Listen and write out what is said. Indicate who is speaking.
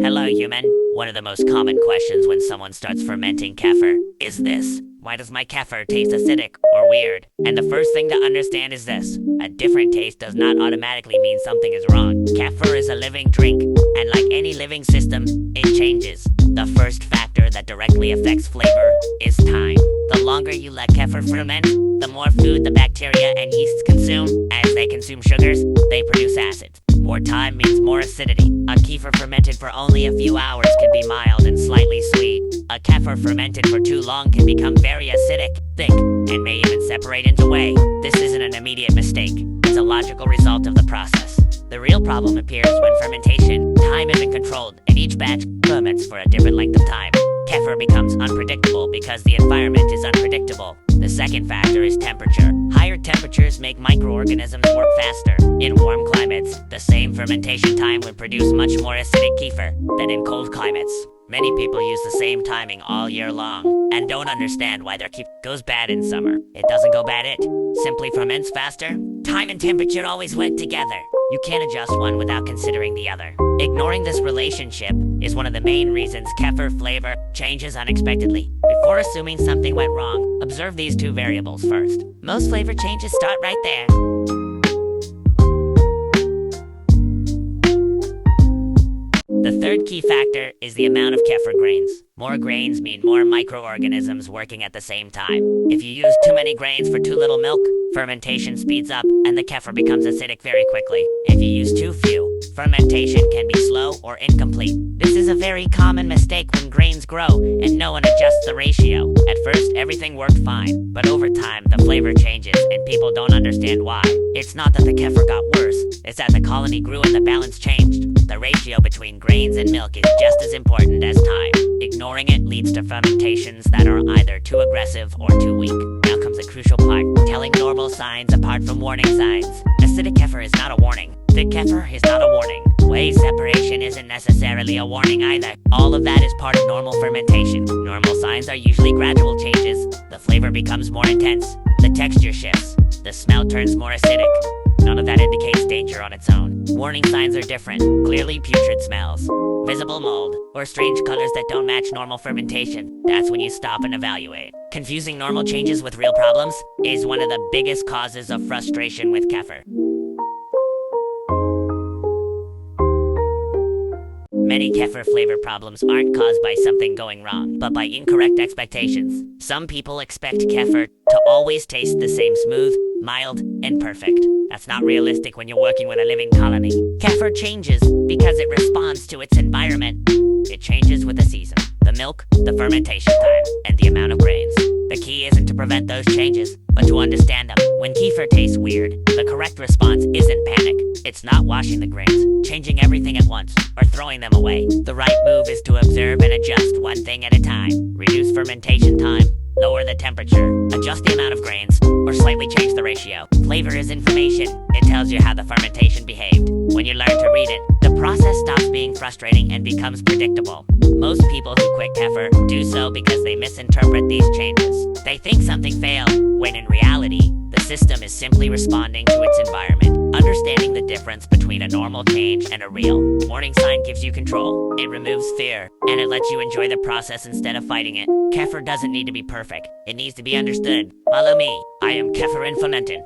Speaker 1: Hello, human. One of the most common questions when someone starts fermenting kefir is this: why does my kefir taste acidic or weird? And the first thing to understand is this: a different taste does not automatically mean something is wrong. Kefir is a living drink, and like any living system, it changes. The first factor that directly affects flavor is time. The longer you let kefir ferment, the more food the bacteria and yeasts consume. As they consume sugars, they produce acids. More time means more acidity. A kefir fermented for only a few hours can be mild and slightly sweet. A kefir fermented for too long can become very acidic, thick, and may even separate into whey. This isn't an immediate mistake. It's a logical result of the process. The real problem appears when fermentation time isn't controlled, and each batch ferments for a different length of time. Kefir becomes unpredictable because the environment is unpredictable. The second factor is temperature. Higher temperatures make microorganisms work faster. In warm climates, the same fermentation time would produce much more acidic kefir than in cold climates. Many people use the same timing all year long and don't understand why their kefir goes bad in summer. It doesn't go bad, it simply ferments faster. Time and temperature always went together. You can't adjust one without considering the other. Ignoring this relationship is one of the main reasons kefir flavor changes unexpectedly. Before assuming something went wrong, observe these two variables first. Most flavor changes start right there. The third key factor is the amount of kefir grains. More grains mean more microorganisms working at the same time. If you use too many grains for too little milk, fermentation speeds up and the kefir becomes acidic very quickly. If you use too few, fermentation can be slow or incomplete. This is a very common mistake when grains grow and no one adjusts the ratio. At first, everything worked fine, but over time, the flavor changes and people don't understand why. It's not that the kefir got worse, it's that the colony grew and the balance changed. The ratio between grains and milk is just as important as time. Ignoring it leads to fermentations that are either too aggressive or too weak. Now comes a crucial part: telling normal signs apart from warning signs. Acidic kefir is not a warning. Thick kefir is not a warning. Whey separation isn't necessarily a warning either. All of that is part of normal fermentation. Normal signs are usually gradual changes. The flavor becomes more intense. The texture shifts. The smell turns more acidic. None of that indicates danger on its own. Warning signs are different. Clearly putrid smells, visible mold, or strange colors that don't match normal fermentation. That's when you stop and evaluate. Confusing normal changes with real problems is one of the biggest causes of frustration with kefir. Many kefir flavor problems aren't caused by something going wrong, but by incorrect expectations. Some people expect kefir to always taste the same: smooth, mild, and perfect. That's not realistic when you're working with a living colony. Kefir changes because it responds to its environment. It changes with the season, the milk, the fermentation time, and the amount of grains. The key isn't to prevent those changes, but to understand them. When kefir tastes weird, the correct response isn't panic. It's not washing the grains, changing everything at once, or throwing them away. The right move is to observe and adjust one thing at a time. Reduce fermentation time, lower the temperature, adjust the amount of grains, or slightly change the ratio. Flavor is information. It tells you how the fermentation behaved. When you learn to read it, the process stops being frustrating and becomes predictable. Most people who quit kefir do so because they misinterpret these changes. They think something failed, when in reality, the system is simply responding to its environment. Understanding the difference between a normal change and a real warning sign gives you control. It removes fear, and it lets you enjoy the process instead of fighting it. Kefir doesn't need to be perfect. It needs to be understood. Follow me. I am Kefir Fermented.